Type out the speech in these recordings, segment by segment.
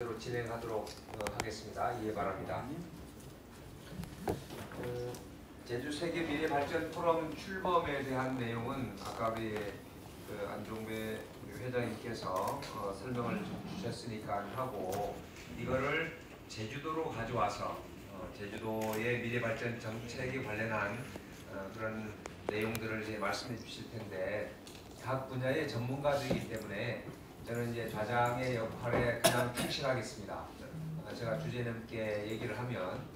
대로 진행하도록 하겠습니다. 이해 바랍니다. 제주 세계 미래 발전 포럼 출범에 대한 내용은 아까 안종배 회장님께서 설명을 주셨으니까 하고, 이거를 제주도로 가져와서 제주도의 미래 발전 정책에 관련한 그런 내용들을 이제 말씀해 주실 텐데, 각 분야의 전문가들이기 때문에 저는 이제 좌장의 역할에 그냥 충실하겠습니다. 제가 주제넘게 얘기를 하면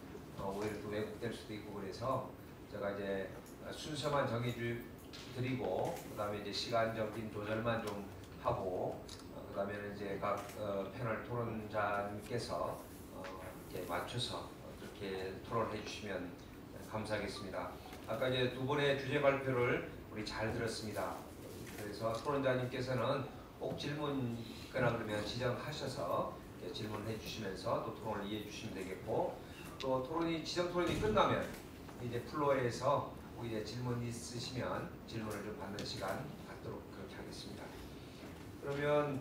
오히려 또 왜곡될 수도 있고, 그래서 제가 이제 순서만 정해드리고, 그 다음에 이제 시간적인 조절만 좀 하고, 그 다음에는 이제 각 패널 토론자님께서 이렇게 맞춰서 그렇게 토론해 주시면 감사하겠습니다. 아까 이제 두 번의 주제 발표를 우리 잘 들었습니다. 그래서 토론자님께서는 꼭 질문 있거나 그러면 지정하셔서 질문해 주시면서 또 토론을 이해해 주시면 되겠고, 또 지정 토론이 끝나면 이제 플로어에서 이제 질문 있으시면 질문을 좀 받는 시간 갖도록 그렇게 하겠습니다. 그러면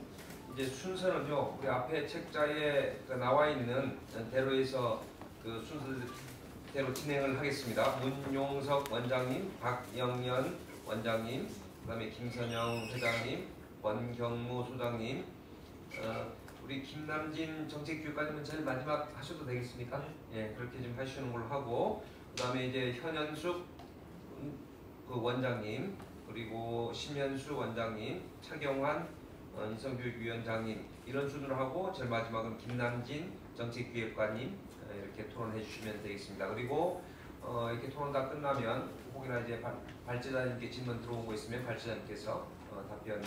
이제 순서는요, 우리 앞에 책자에 나와 있는 대로에서 그 순서대로 진행을 하겠습니다. 문용석 원장님, 박영연 원장님, 그다음에 김선영 회장님, 원경무 소장님, 우리 김남진 정책교육관님은 제일 마지막 하셔도 되겠습니까? 예, 그렇게 좀 하시는 걸로 하고, 그다음에 이제 현현숙 그 원장님, 그리고 심현수 원장님, 차경환 인성교육위원장님, 이런 순으로 하고, 제일 마지막은 김남진 정책기획관님 이렇게 토론해 주시면 되겠습니다. 그리고 이렇게 토론 다 끝나면 혹이나 이제 발제자님께 질문 들어온 거 있으면 발제자님께서 답변해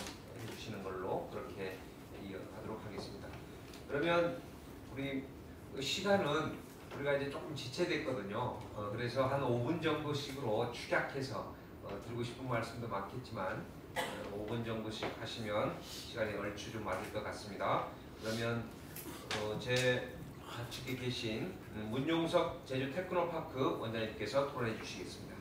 주시는 걸로 그렇게 이어가도록 하겠습니다. 그러면 우리 시간은 우리가 이제 조금 지체됐거든요. 그래서 한 5분 정도씩으로 축약해서 드리고 싶은 말씀도 많겠지만 5분 정도씩 하시면 시간이 얼추 좀 맞을 것 같습니다. 그러면 제 좌측에 계신 문용석 제주 테크노파크 원장님께서 토론해 주시겠습니다.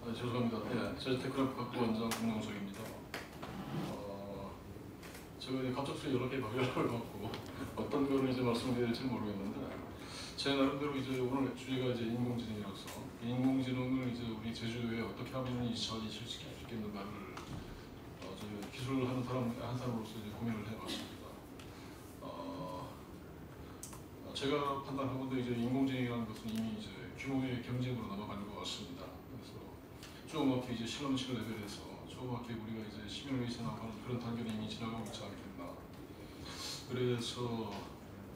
죄송합니다. 네, 제주 테크노파크 원장 문용석입니다. 제가 갑작스레 여러 개 발표를 갖고 어떤 거를 이제 말씀드릴지 모르겠는데, 제 나름대로 이제 오늘 주제가 이제 인공지능이라서 인공지능을 이제 우리 제주도에 어떻게 하면 이 시장이 실시킬 수 있겠는가를 기술을 하는 한 사람으로서 이제 고민을 해봤습니다. 제가 판단하건대 이제 인공지능이라는 것은 이미 이제 규모의 경쟁으로 넘어가는 것 같습니다. 그래서 조그맣게 이제 실험실 레벨에서 조그맣게 우리가 이제 시뮬레이션 하는 그런 단계를 이미 지나가고 있지 않겠나. 그래서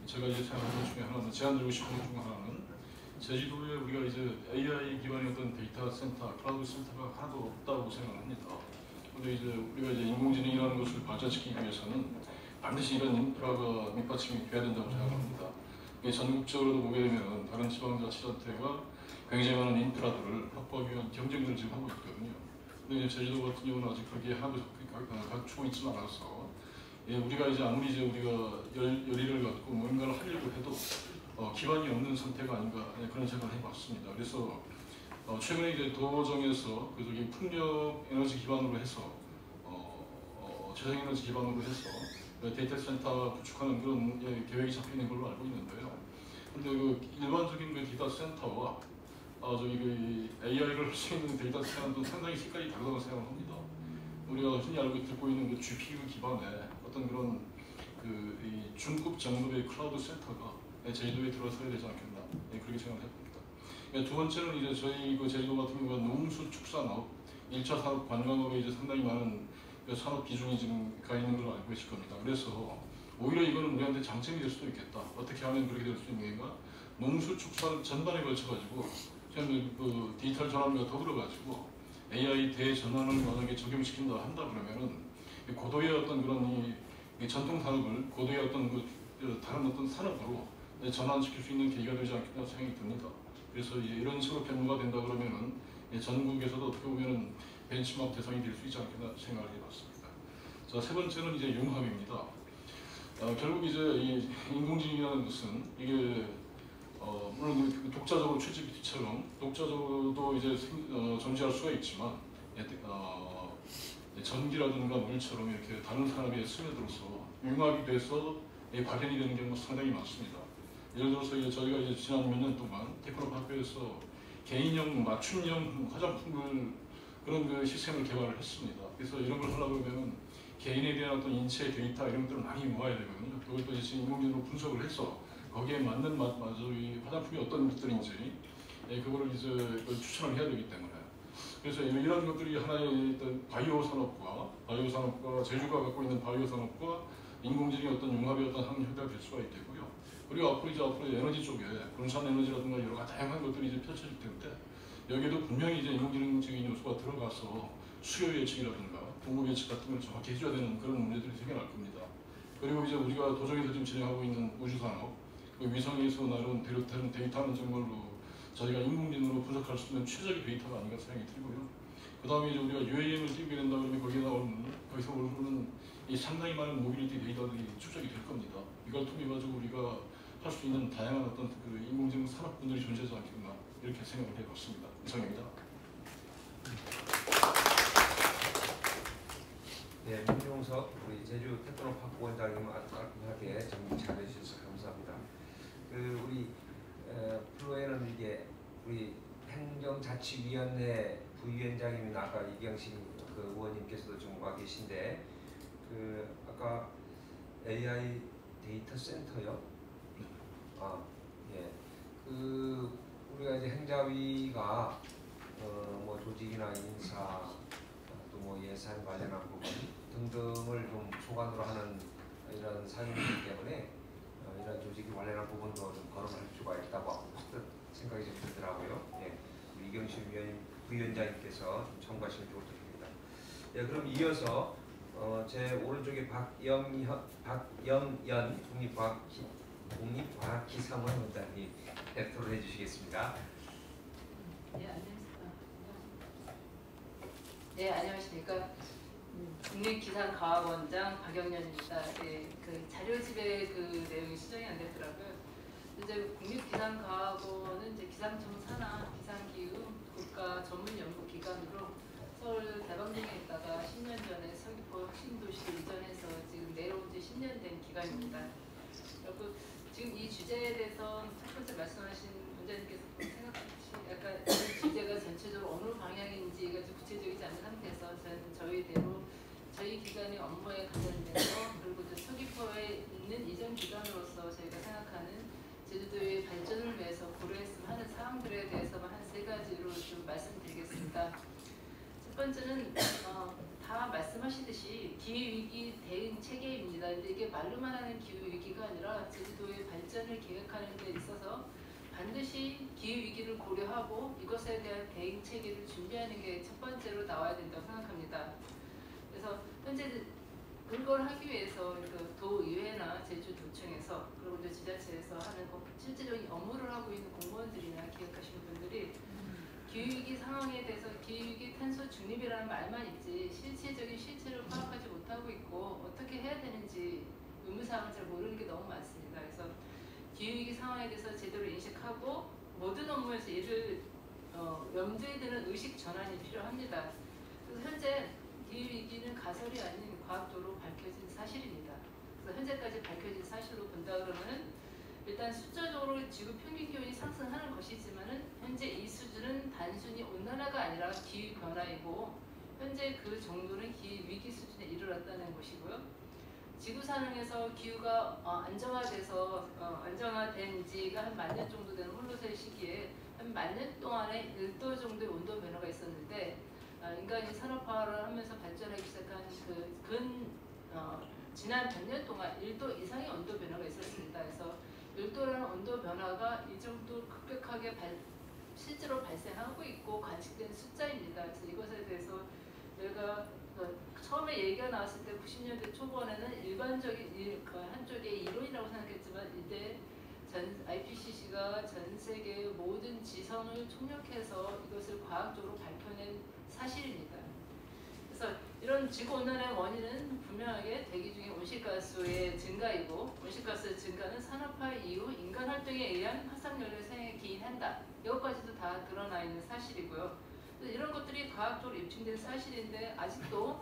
제가 이제 생각하는 것 중에 하나는, 제안드리고 싶은 것 중 하나는, 제주도에 우리가 이제 AI 기반의 어떤 데이터 센터, 클라우드 센터가 하나도 없다고 생각합니다. 근데 이제 우리가 이제 인공지능이라는 것을 발전시키기 위해서는 반드시 이런 인프라가 밑받침이 돼야 된다고 생각합니다. 전국적으로도 보게 되면 다른 지방자치단체가 굉장히 많은 인프라들을 확보하기 위한 경쟁들을 지금 하고 있거든요. 근데 이제 제주도 같은 경우는 아직 그렇게 하고 갖추고 있지는 않아서, 우리가 이제 아무리 이제 우리가 열의를 갖고 뭔가를 하려고 해도 기반이 없는 상태가 아닌가, 그런 생각을 해봤습니다. 그래서 최근에 이제 도정에서 풍력 에너지 기반으로 해서 재생에너지 기반으로 해서 데이터 센터 구축하는 그런 계획이 잡혀 있는 걸로 알고 있는데요. 근데 그 일반적인 그 데이터 센터와 AI를 할 수 있는 데이터 센터도 상당히 색깔이 다르다고 생각을 합니다. 우리가 흔히 알고 듣고 있는 그 GPU 기반의 어떤 그런 이 중급 정도의 클라우드 센터가 제주도에 들어서야 되지 않겠나, 그렇게 생각을 해봅니다. 두 번째는 이제 저희 그 제주도 같은 경우가 농수축산업, 1차 산업 관광업에 이제 상당히 많은 산업 비중이 지금 가 있는 걸로 알고 계실 겁니다. 그래서 오히려 이거는 우리한테 장점이 될 수도 있겠다. 어떻게 하면 그렇게 될 수 있는가? 농수축산 전반에 걸쳐가지고 그 디지털 전환과 더불어가지고 AI 대전환을 만약에 적용시킨다 한다 그러면은 고도의 어떤 그런 이 전통 산업을 고도의 어떤 다른 어떤 산업으로 전환시킬 수 있는 계기가 되지 않겠나 생각이 듭니다. 그래서 이제 이런 식으로 변모가 된다 그러면은 전국에서도 어떻게 보면은 벤치마크 대상이 될 수 있지 않겠나 생각을 해봤습니다. 자, 세 번째는 이제 융합입니다. 결국 이제 이 인공지능이라는 것은 이게 물론 독자적으로 챗GPT처럼 독자적으로도 이제 존재할 수가 있지만 전기라든가 물처럼 이렇게 다른 산업에 스며들어서 융합이 돼서 발현이 되는 경우가 상당히 많습니다. 예를 들어서 저희가 이제 지난 몇 년 동안 테크노파크에서 개인형 맞춤형 화장품을 그런 그 시스템을 개발을 했습니다. 그래서 이런 걸 하려고 그러면 개인에 대한 어떤 인체 데이터 이런 것들을 많이 모아야 되거든요. 그걸 또 이제 인공지능으로 분석을 해서 거기에 맞는 이 화장품이 어떤 것들인지 그거를 이제 그걸 추천을 해야 되기 때문에 그래서 이런 것들이 하나의 어떤 바이오 산업과 제주가 갖고 있는 바이오 산업과 인공지능의 어떤 융합의 어떤 형태가 될 수가 있겠고요. 그리고 앞으로 에너지 쪽에 분산 에너지라든가 여러 가지 다양한 것들이 이제 펼쳐질 텐데 여기에도 분명히 이제 인공지능적인 요소가 들어가서 수요 예측이라든가 공급 예측 같은 걸 정확히 해줘야 되는 그런 문제들이 생겨날 겁니다. 그리고 이제 우리가 도정에서 지금 진행하고 있는 우주산업, 그 위성에서 나온 데이터는 정말로 저희가 인공지능으로 분석할 수 있는 최적의 데이터가 아닌가 생각이 들고요. 그 다음에 이제 우리가 UAM을 띄우게 된다 그러면 거기서 오르는 이 상당히 많은 모빌리티 데이터들이 축적이 될 겁니다. 이걸 통해 가지고 우리가 할 수 있는 다양한 어떤 그 인공지능 산업군들이 존재하지 않겠나 이렇게 생각을 해봤습니다. 이상입니다. 네, 민용석 우리 제주 테크노파크 원장님 깔끔하게 정리 잘해주셔서 감사합니다. 우리 프로에는 이게 우리 행정자치위원회 부위원장님이나 아까 이경신 그 의원님께서도 지금 와 계신데 아까 AI 데이터 센터요. 예. 우리가 이제 행자위가 뭐 조직이나 인사 또 뭐 예산 관련한 부분 등등을 좀 소관으로 하는 이런 사유이기 때문에 이런 조직이 관련한 부분도 좀 거론할 필요가 있다고 생각이 좀 들더라고요. 예. 우리 이경신 부위원장님께서 좀 참고하시면 좋을 것 같습니다. 예, 그럼 이어서 제 오른쪽에 박영연 국립과학기상원 원장님 발표를 해주시겠습니다. 네, 안녕하십니까. 국립기상과학원장 박영연입니다. 네, 그 자료집에 그 내용이 수정이 안 됐더라고요. 이제 국립기상과학원은 이제 기상청 산하 기상기후 국가 전문 연구 기관으로 서울 대방동에 있다가 10년 전에 서귀포 혁신도시로 이전해서 지금 내려온 지 10년 된 기관입니다. 그리고 지금 이 주제에 대해서 첫 번째 말씀하신 원장님께서 생각하시 약간 이 주제가 전체적으로 어느 방향인지가 좀 구체적이지 않은 상태에서 저는 저희 기관의 업무에 관련돼서 그리고 이제 서귀포에 있는 이전 기관으로서 저희가 생각하는 제주도의 발전을 위해서 고려했으면 하는 사항들에 대해서만 한 3가지로 좀 말씀드리겠습니다. 첫 번째는 다 말씀하시듯이 기후위기 대응 체계입니다. 근데 이게 말로만 하는 기후위기가 아니라 제주도의 발전을 계획하는 데 있어서 반드시 기후위기를 고려하고 이것에 대한 대응 체계를 준비하는 게 첫 번째로 나와야 된다고 생각합니다. 그래서 현재 그걸 하기 위해서 그 도의회나 제주도청에서 그리고 이제 지자체에서 하는 실제적인 업무를 하고 있는 공무원들이나 기획하시는 분들이 기후위기 상황에 대해서 기후위기 탄소 중립이라는 말만 있지 실체적인 실체를 파악하지 못하고 있고 어떻게 해야 되는지 의무사항을 잘 모르는 게 너무 많습니다. 그래서 기후위기 상황에 대해서 제대로 인식하고 모든 업무에서 이를 염두에 두는 의식 전환이 필요합니다. 그래서 현재 기후위기는 가설이 아닌 과학적으로 밝혀진 사실입니다. 그래서 현재까지 밝혀진 사실로 본다 그러면 일단 숫자적으로 지구 평균 기온이 상승하는 것이지만은 현재 이 수준은 단순히 온난화가 아니라 기후 변화이고 현재 그 정도는 기후 위기 수준에 이르렀다는 것이고요. 지구 상황에서 기후가 안정화된 지가 한 10,000년 정도 되는 홀로서의 시기에 한 10,000년 동안에 1도 정도의 온도 변화가 있었는데 인간이 산업화를 하면서 발전하기 시작한 지난 100년 동안 1도 이상의 온도 변화가 있었습니다. 그래서 1도라는 온도 변화가 이 정도 급격하게 실제로 발생하고 있고 관측된 숫자입니다. 그래서 이것에 대해서 저희가 처음에 얘기가 나왔을 때 90년대 초반에는 일반적인 한쪽의 이론이라고 생각했지만 이제 IPCC가 전 세계 모든 지성을 총력해서 이것을 과학적으로 밝혀낸 사실입니다. 그래서 이런 지구온난화의 원인은 분명하게 대기 중에 온실가스의 증가이고 온실가스 증가는 산업화 이후 인간 활동에 의한 화석연료 생에 기인한다. 이것까지도 다 드러나 있는 사실이고요. 이런 것들이 과학적으로 입증된 사실인데 아직도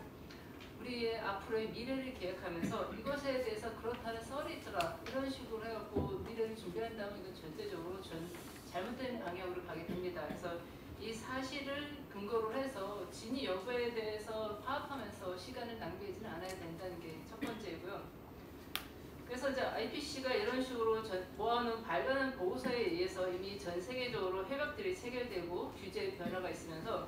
우리의 앞으로의 미래를 계획하면서 이것에 대해서 그렇다는 썰이 있더라 이런 식으로 해갖고 미래를 준비한다면 이건 절대적으로 잘못된 방향으로 가게 됩니다. 그래서 이 사실을 근거로 해서 진위 여부에 대해서 파악하면서 시간을 낭비하지는 않아야 된다는 게 첫 번째고요. 그래서 이제 IPC가 이런 식으로 모아놓은 발간한 보고서에 의해서 이미 전 세계적으로 협약들이 체결되고 규제의 변화가 있으면서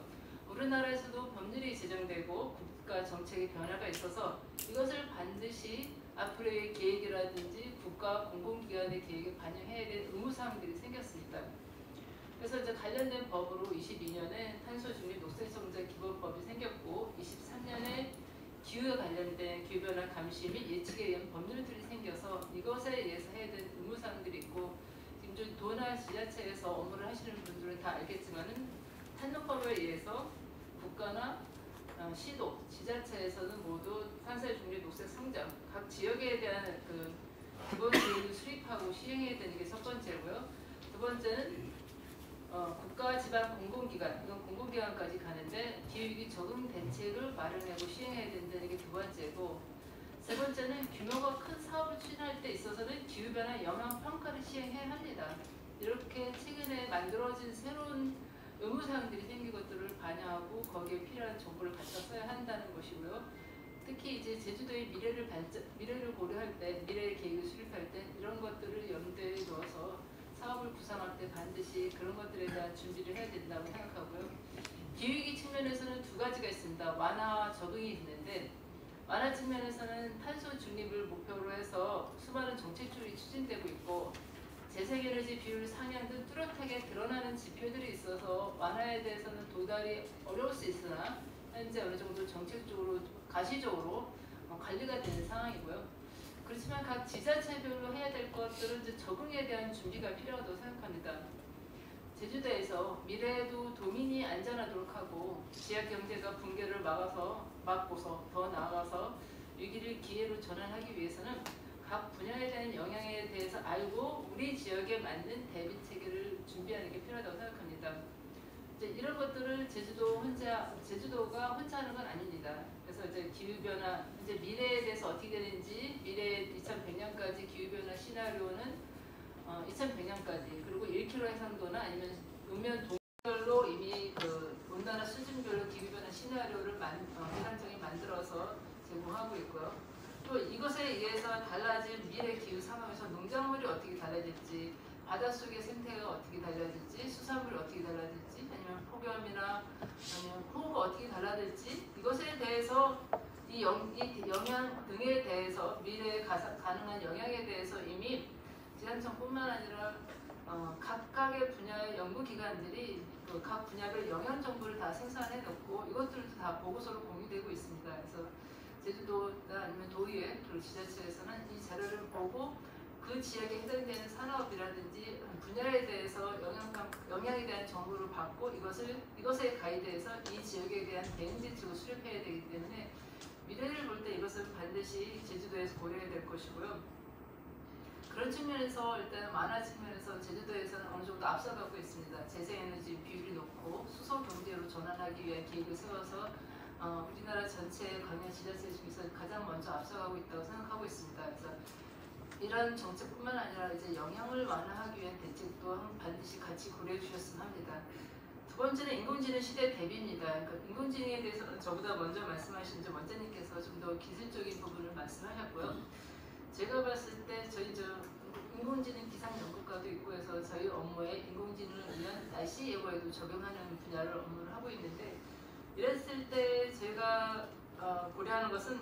우리나라에서도 법률이 제정되고 국가 정책의 변화가 있어서 이것을 반드시 앞으로의 계획이라든지 국가 공공기관의 계획에 반영해야 될 의무사항들이 생겼습니다. 그래서 이제 관련된 법으로 22년에 탄소중립 녹색성장 기본법이 생겼고 23년에 기후에 관련된 기후변화 감시 및 예측에 의한 법률들이 생겨서 이것에 의해서 해야 될 의무사항들이 있고 지금 도나 지자체에서 업무를 하시는 분들은 다 알겠지만은 탄노법에 의해서 국가나 시도, 지자체에서는 모두 탄소중립 녹색성장 각 지역에 대한 그 기본 계획을 수립하고 시행해야 되는 게 첫 번째고요. 두 번째는 국가, 지방, 공공기관, 이건 공공기관까지 가는데 기후위기 적응 대책을 마련하고 시행해야 된다는 게 두 번째고, 세 번째는 규모가 큰 사업을 추진할 때 있어서는 기후변화 영향평가를 시행해야 합니다. 이렇게 최근에 만들어진 새로운 의무사항들이 생긴 것들을 반영하고 거기에 필요한 정보를 갖다 써야 한다는 것이고요. 특히 이제 제주도의 미래를 고려할 때, 미래의 계획을 수립할 때 이런 것들을 염두에 두어서 사업을 구상할 때 반드시 그런 것들에 대한 준비를 해야 된다고 생각하고요. 기후위기 측면에서는 두 가지가 있습니다. 완화와 적응이 있는데 완화 측면에서는 탄소 중립을 목표로 해서 수많은 정책들이 추진되고 있고 재생에너지 비율 상향 등 뚜렷하게 드러나는 지표들이 있어서 완화에 대해서는 도달이 어려울 수 있으나 현재 어느 정도 정책적으로 가시적으로 관리가 되는 상황이고요. 그렇지만 각 지자체별로 해야 될 것들은 이제 적응에 대한 준비가 필요하다고 생각합니다. 제주도에서 미래에도 도민이 안전하도록 하고 지역 경제가 붕괴를 막고서 더 나아가서 위기를 기회로 전환하기 위해서는 각 분야에 대한 영향에 대해서 알고 우리 지역에 맞는 대비 체계를 준비하는 게 필요하다고 생각합니다. 이제 이런 것들을 제주도가 혼자 하는 건 아닙니다. 그래서 이제 기후변화, 이제 미래에 대해서 어떻게 되는지, 미래 2100년까지 기후변화 시나리오는 2100년까지, 그리고 1km 해상도나 아니면 음면 동별로 이미 그 온난화 수준별로 기후변화 시나리오를 해상청이 만들어서 제공하고 있고요. 또 이것에 의해서 달라진 미래 기후 상황에서 농작물이 어떻게 달라질지, 바닷속의 생태가 어떻게 달라질지, 수산물이 어떻게 달라질지, 아니면 폭염이나 아니면 호우가 어떻게 달라질지, 이것에 대해서 이 영향 등에 대해서 미래에 가능한 영향에 대해서 이미 기상청뿐만 아니라 각각의 분야의 연구기관들이 그 각 분야별 영향 정보를 다 생산해 놓고 이것들도 다 보고서로 공유되고 있습니다. 그래서 제주도나 아니면 도의회 그리고 지자체에서는 이 자료를 보고 그 지역에 해당되는 산업이라든지 분야에 대해서 영향에 대한 정보를 받고 이것에 가이드해서 이 지역에 대한 대응 대책을 수립해야 되기 때문에 미래를 볼 때 이것은 반드시 제주도에서 고려해야 될 것이고요. 그런 측면에서 일단 완화 측면에서 제주도에서는 어느 정도 앞서가고 있습니다. 재생에너지 비율이 높고 수소 경제로 전환하기 위한 계획을 세워서 우리나라 전체 관련 지자체 중에서 가장 먼저 앞서가고 있다고 생각하고 있습니다. 그래서 이런 정책뿐만 아니라 이제 영향을 완화하기 위한 대책도 반드시 같이 고려해 주셨으면 합니다. 두 번째는 인공지능 시대 대비입니다. 그러니까 인공지능에 대해서는 저보다 먼저 말씀하신 원장님께서 좀 더 기술적인 부분을 말씀하셨고요. 제가 봤을 때 저희 인공지능 기상 연구과도 있고 해서 저희 업무에 인공지능을 위한 날씨 예보에도 적용하는 분야를 업무를 하고 있는데 이랬을 때 제가 고려하는 것은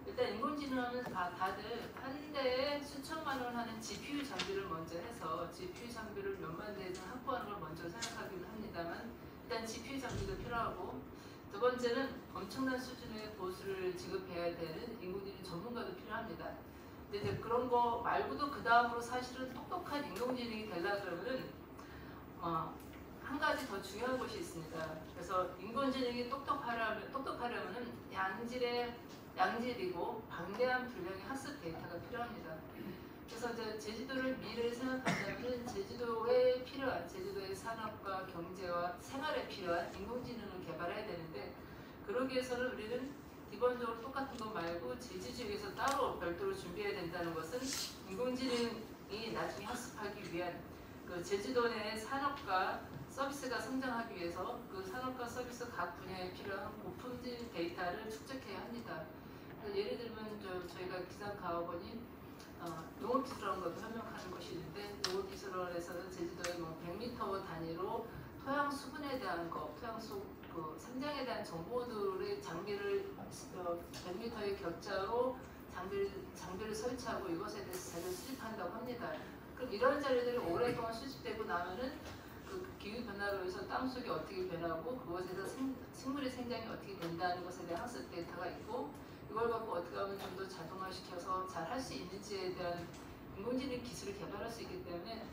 일단 인공지능 하면 다들 한 대에 수천만 원 하는 GPU 장비를 먼저 해서 GPU 장비를 몇만 대는 확보하는 걸 먼저 생각하기는 합니다만 일단 GPU 장비도 필요하고 두 번째는 엄청난 수준의 보수를 지급해야 되는 인공지능 전문가도 필요합니다. 근데 이제 그런 거 말고도 그 다음으로 사실은 똑똑한 인공지능이 되려고 그러면은 한 가지 더 중요한 것이 있습니다. 그래서 인공지능이 똑똑하려면은 양질이고 방대한 분량의 학습 데이터가 필요합니다. 그래서 이제 제주도를 미래를 생각한다면 제주도에 필요한 제주도의 산업과 경제와 생활에 필요한 인공지능을 개발해야 되는데 그러기 위해서는 우리는 기본적으로 똑같은 것 말고 제주지역에서 따로 별도로 준비해야 된다는 것은 인공지능이 나중에 학습하기 위한 그 제주도 내 산업과 서비스가 성장하기 위해서 그 산업과 서비스 각 분야에 필요한 고품질 데이터를 축적해야 합니다. 예를 들면 저희가 기상과학원이 농업기술원 것도 협력하는 것이 있는데 농업기술원에서는 제주도에 뭐 100m 단위로 토양 수분에 대한 것, 토양 그 생장에 대한 정보들의 장비를 100m의 격자로 장비를 설치하고 이것에 대해서 자료를 수집한다고 합니다. 그럼 이런 자료들이 오랫동안 수집되고 나면은 그 기후 변화로 인해서 땅 속이 어떻게 변하고 그것에서 식물의 생장이 어떻게 된다는 것에 대한 학습 데이터가 있고 이걸 갖고 어떻게 하면 좀 더 자동화시켜서 잘 할 수 있는지에 대한 인공지능 기술을 개발할 수 있기 때문에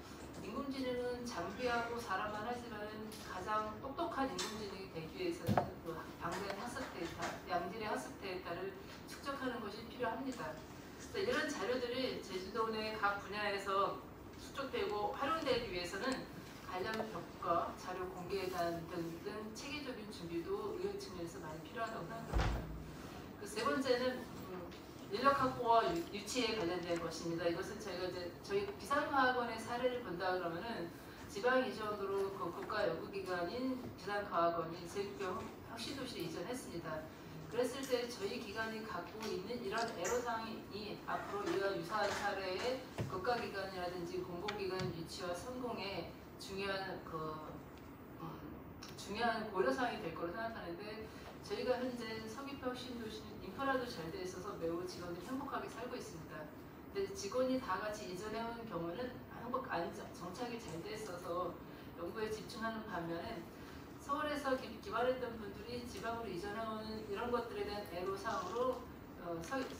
인공지능은 장비하고 사람만 하지만 가장 똑똑한 인공지능이 되기 위해서는 그 방대한 학습 데이터, 양질의 학습 데이터를 축적하는 것이 필요합니다. 이런 자료들이 제주도 내 각 분야에서 축적되고 활용되기 위해서는 관련 벽과 자료 공개에 대한 등 체계적인 준비도 이런 측면에서 많이 필요하다고 생각합니다. 그 세 번째는 인력 확보와 유치에 관련된 것입니다. 이것은 저희가 이제 저희 기상과학원의 사례를 본다 그러면은 지방 이전으로 그 국가 연구기관인 기상과학원이 제주도 혁신도시에 이전했습니다. 그랬을 때 저희 기관이 갖고 있는 이런 애로사항이 앞으로 이와 유사한 사례의 국가기관이라든지 공공기관 유치와 성공에 중요한 중요한 고려사항이 될 거로 생각하는데 저희가 현재 서귀포 혁신도시는 인프라도 잘 돼 있어서 매우 직원들이 행복하게 살고 있습니다. 근데 직원이 다 같이 이전해온 경우는 정착이 잘 돼 있어서 연구에 집중하는 반면에 서울에서 기발했던 분들이 지방으로 이전해오는 이런 것들에 대한 애로사항으로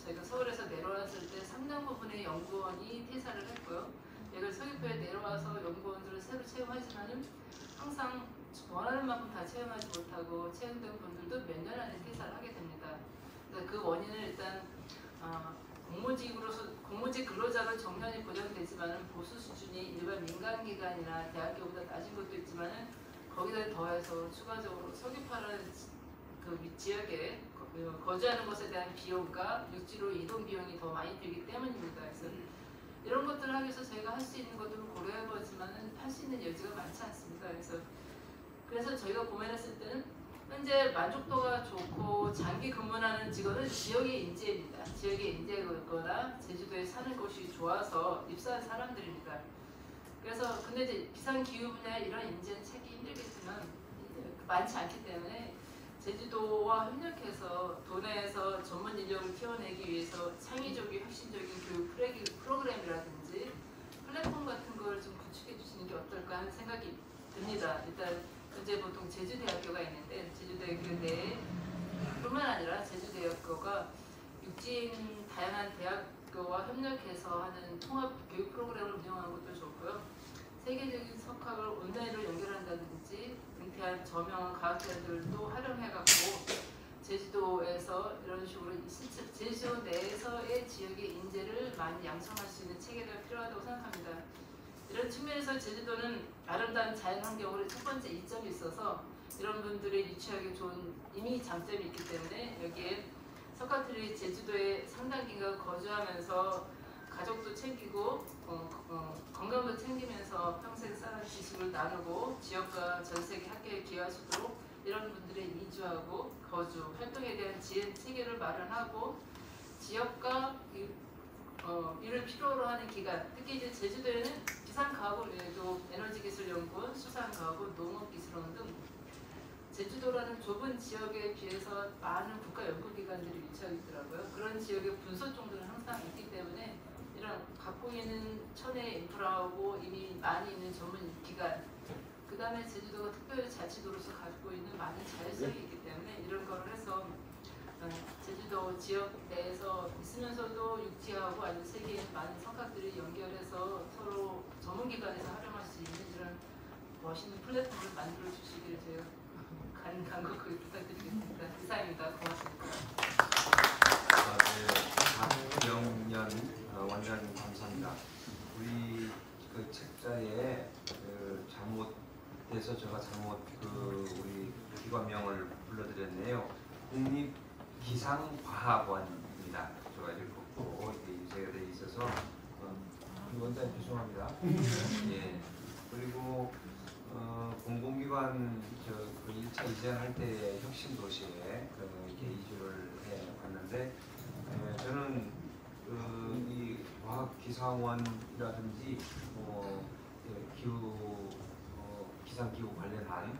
저희가 서울에서 내려왔을 때 상당 부분의 연구원이 퇴사를 했고요. 이걸 서귀포에 내려와서 연구원들을 새로 채용하지만은 항상 원하는 만큼 다 채용하지 못하고 채용된 분들도 몇 년 안에 퇴사를 하게 됩니다. 그 원인은 일단 공무직 근로자로 정년이 보장되지만 보수 수준이 일반 민간기관이나 대학교보다 낮은 것도 있지만은 거기다 더해서 추가적으로 서귀포라는 그 지역에 거주하는 것에 대한 비용과 육지로 이동 비용이 더 많이 들기 때문입니다. 그래서 이런 것들을 하기 위해서 저희가 할 수 있는 것들을 고려해보지만은 할 수 있는 여지가 많지 않습니다. 그래서 저희가 고민했을 때는 현재 만족도가 좋고 장기 근무하는 직원은 지역의 인재입니다. 지역의 인재거나 제주도에 사는 곳이 좋아서 입사한 사람들입니다. 그래서 근데 이제 기상 기후 분야에 이런 인재는 찾기 힘들겠지만 많지 않기 때문에 제주도와 협력해서 도내에서 전문 인력을 키워내기 위해서 창의적인 혁신적인 교육 프로그램이라든지 플랫폼 같은 걸 좀 구축해 주시는 게 어떨까 하는 생각이 듭니다. 일단 현재 보통 제주대학교가 있는데 제주대학교 내에 뿐만 아니라 제주대학교가 육지인 다양한 대학교와 협력해서 하는 통합 교육 프로그램을 운영하는 것도 좋고요. 세계적인 석학을 온라인으로 연결한다든지 은퇴한 저명한 과학자들도 활용해갖고 제주도에서 이런 식으로 실제 제주도 내에서의 지역의 인재를 많이 양성할 수 있는 체계가 필요하다고 생각합니다. 이런 측면에서 제주도는 아름다운 자연환경으로 첫 번째 이점이 있어서 이런 분들의 유치하기 좋은 이미 장점이 있기 때문에 여기에 석가들이 제주도에 상당 기간 거주하면서 가족도 챙기고 건강도 챙기면서 평생 쌓은 지식을 나누고 지역과 전 세계 학계에 기여할 수 있도록 이런 분들의 이주하고 거주, 활동에 대한 지원 체계를 마련하고 지역과 이를 필요로 하는 기관, 특히 이제 제주도에는 기상과학원 외에도 에너지기술연구원, 수산과학원, 농업기술원 등 제주도라는 좁은 지역에 비해서 많은 국가 연구기관들이 위치하고 있더라고요. 그런 지역의 분소 정도는 항상 있기 때문에 이런 갖고 있는 천혜의 인프라하고 이미 많이 있는 전문 기관, 그 다음에 제주도가 특별히 자치도로서 갖고 있는 많은 자율성이 있기 때문에 이런 거를 해서 제주도 지역 내에서 있으면서도 육지하고 아니면 세계의 많은 성격들이 연결해서 서로 전문기관에서 활용할 수 있는 이런 멋있는 플랫폼을 만들어 주시기를 제가 간곡하게 부탁드리겠습니다. 이상입니다. 고맙습니다. 박영년 원장님 감사합니다. 우리 그 책자에 잘못돼서 제가 잘못 우리 기관명을 불러드렸네요. 기상과학원입니다. 좋아질 거고 유세가 돼 있어서 원장님 죄송합니다. 예. 그리고 공공기관 그 1차 이전할 때 혁신도시에 이렇게 이주를 해 왔는데 저는 이 과학기상원이라든지 기후 기상기후 관련한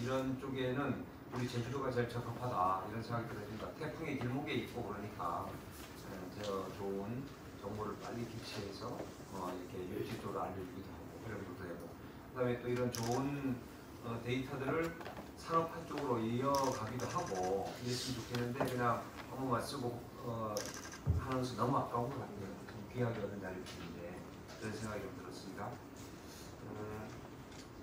이런 쪽에는 우리 제주도가 제일 적합하다 이런 생각이 들어집니다. 태풍의 길목에 있고 그러니까 저 좋은 정보를 빨리 캐치해서 이렇게 유지도를 알려주기도 하고 활용도 되고 그다음에 또 이런 좋은 데이터들을 산업화 쪽으로 이어가기도 하고 이랬으면 좋겠는데 그냥 아무만 쓰고 하는 것은 너무 아까운 것 같아요. 좀 귀하게 얻은 자리일 텐데 그런 생각이 좀 들었습니다.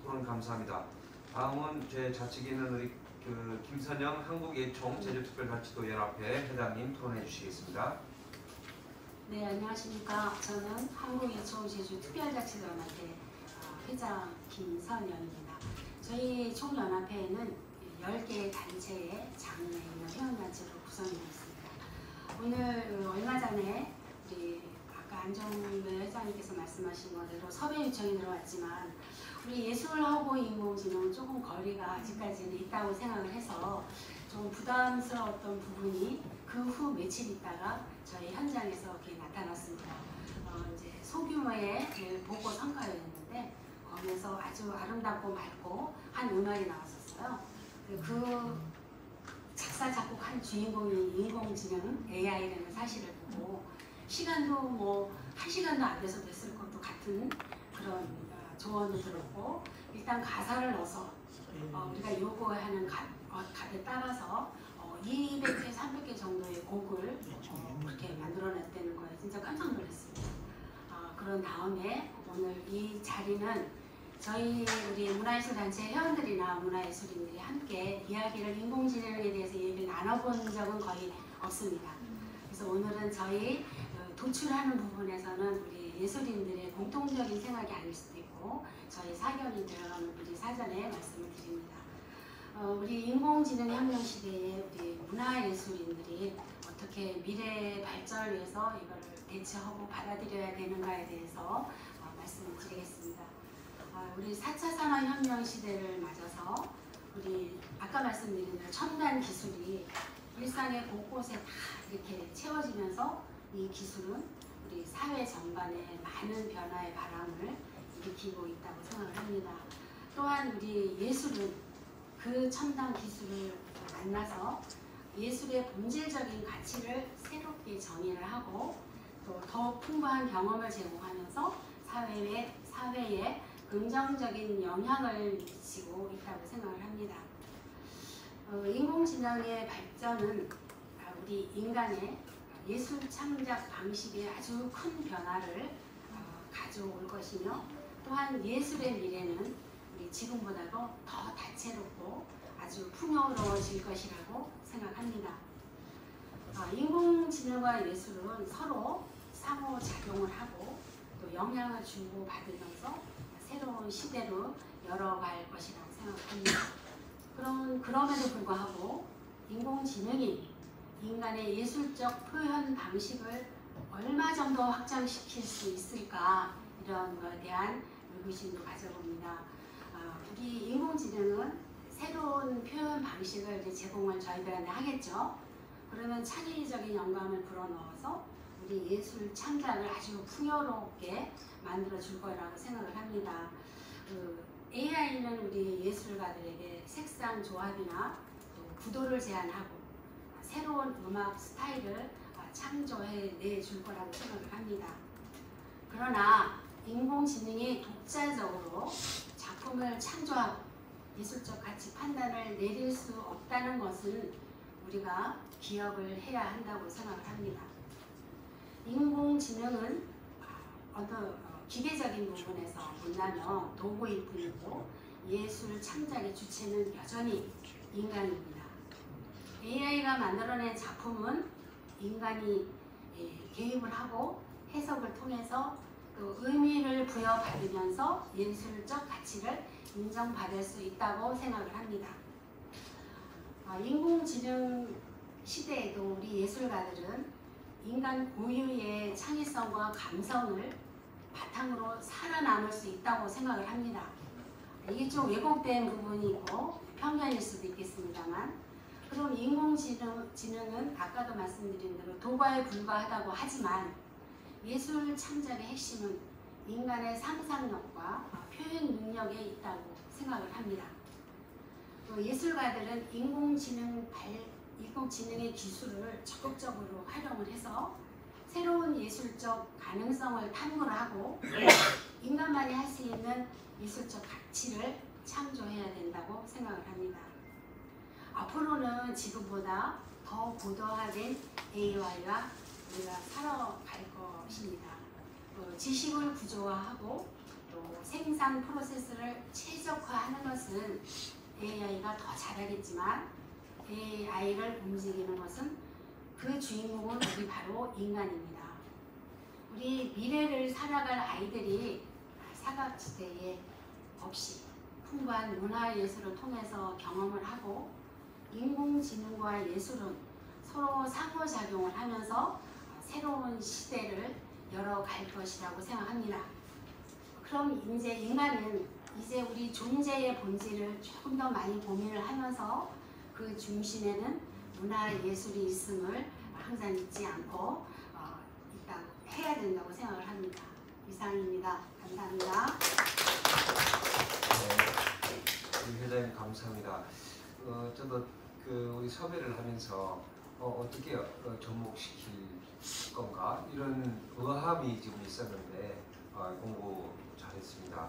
토론 감사합니다. 다음은 제 좌측에 있는 우리 김선영 한국예총 제주특별자치도 연합회 회장님 토론해 주시겠습니다. 네, 안녕하십니까. 저는 한국예총 제주특별자치도연합회 회장 김선영입니다. 저희 총연합회는 10개의 단체의 장내 있는 회원단체로 구성이 되어 있습니다. 오늘 얼마 전에 우리 아까 안정배 회장님께서 말씀하신 것대로 섭외 요청이 들어왔지만 우리 예술하고 인공지능은 조금 거리가 아직까지는 있다고 생각을 해서 좀 부담스러웠던 부분이 그 후 며칠 있다가 저희 현장에서 이렇게 나타났습니다. 이제 소규모의 보고 성과였는데 거기에서 아주 아름답고 맑고 한 음악이 나왔었어요. 그 작사 작곡한 주인공이 인공지능 AI라는 사실을 보고 시간도 뭐 1시간도 안 돼서 됐을 것도 같은 그런 조언도 들었고 일단 가사를 넣어서 우리가 요구하는 값에 따라서 200개, 300개 정도의 곡을 그렇게 만들어냈다는 거에 진짜 깜짝 놀랐습니다. 그런 다음에 오늘 이 자리는 저희 우리 문화예술단체 회원들이나 문화예술인들이 함께 이야기를 인공지능에 대해서 얘기를 나눠본 적은 거의 없습니다. 그래서 오늘은 저희 도출하는 부분에서는 우리 예술인들의 공통적인 생각이 아닐 수도 있고 저희 사견이 들어가는 미리 사전에 말씀을 드립니다. 우리 인공지능 혁명 시대에 우리 문화예술인들이 어떻게 미래 발전을 위해서 이거를 대처하고 받아들여야 되는가에 대해서 말씀을 드리겠습니다. 우리 4차 산업혁명 시대를 맞아서 우리 아까 말씀드린 대로 첨단 기술이 일상의 곳곳에 다 이렇게 채워지면서 이 기술은 우리 사회 전반에 많은 변화의 바람을 일으키고 있다고 생각을 합니다. 또한 우리 예술은 그 첨단 기술을 만나서 예술의 본질적인 가치를 새롭게 정의를 하고 또 더 풍부한 경험을 제공하면서 사회에 긍정적인 영향을 미치고 있다고 생각을 합니다. 인공지능의 발전은 우리 인간의 예술 창작 방식에 아주 큰 변화를 가져올 것이며 또한 예술의 미래는 우리 지금보다도 더 다채롭고 아주 풍요로워질 것이라고 생각합니다. 인공지능과 예술은 서로 상호작용을 하고 또 영향을 주고 받으면서 새로운 시대로 열어갈 것이라고 생각합니다. 그럼에도 불구하고 인공지능이 인간의 예술적 표현 방식을 얼마 정도 확장시킬 수 있을까 이런 것에 대한 의구심도 가져봅니다. 우리 인공지능은 새로운 표현 방식을 이제 제공을 저희들한테 하겠죠. 그러면 창의적인 영감을 불어넣어서 우리 예술 창작을 아주 풍요롭게 만들어 줄 거라고 생각을 합니다. AI는 우리 예술가들에게 색상 조합이나 또 구도를 제안하고 새로운 음악 스타일을 창조해 줄 거라고 생각을 합니다. 그러나 인공지능이 독자적으로 작품을 창조하고 예술적 가치 판단을 내릴 수 없다는 것은 우리가 기억을 해야 한다고 생각을 합니다. 인공지능은 어떤 기계적인 부분에서 본다면 도구일 뿐이고 예술 창작의 주체는 여전히 인간입니다. AI가 만들어낸 작품은 인간이 개입을 하고 해석을 통해서 그 의미를 부여받으면서 예술적 가치를 인정받을 수 있다고 생각을 합니다. 인공지능 시대에도 우리 예술가들은 인간 고유의 창의성과 감성을 바탕으로 살아남을 수 있다고 생각을 합니다. 이게 좀 왜곡된 부분이 있고 편견일 수도 있겠습니다만, 그럼 인공지능은 아까도 말씀드린 대로 도구에 불과하다고 하지만 예술 창작의 핵심은 인간의 상상력과 표현 능력에 있다고 생각을 합니다. 예술가들은 인공지능의 기술을 적극적으로 활용을 해서 새로운 예술적 가능성을 탐구를 하고 인간만이 할 수 있는 예술적 가치를 창조해야 된다고 생각을 합니다. 앞으로는 지금보다 더 고도화된 AI와 우리가 살아갈 것입니다. 지식을 구조화하고 또 생산 프로세스를 최적화하는 것은 AI가 더 잘하겠지만 AI를 움직이는 것은 그 주인공은 우리 바로 인간입니다. 우리 미래를 살아갈 아이들이 사각지대에 없이 풍부한 문화예술을 통해서 경험을 하고 인공지능과 예술은 서로 상호작용을 하면서 새로운 시대를 열어갈 것이라고 생각합니다. 그럼 이제 인간은 이제 우리 존재의 본질을 조금 더 많이 고민을 하면서 그 중심에는 문화예술이 있음을 항상 잊지 않고 일단 해야 된다고 생각을 합니다. 이상입니다. 감사합니다. 네, 회장님 감사합니다. 저도 우리 섭외를 하면서 어떻게 접목시킬 건가 이런 의함이 지금 있었는데 공부 잘했습니다.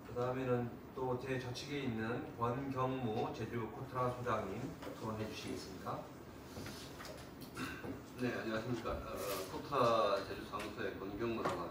그 다음에는 또 제 좌측에 있는 권경무 제주 코트라 소장님 소개해 주시겠습니까? 네, 안녕하십니까. 코트라 제주 사무소의 권경무라고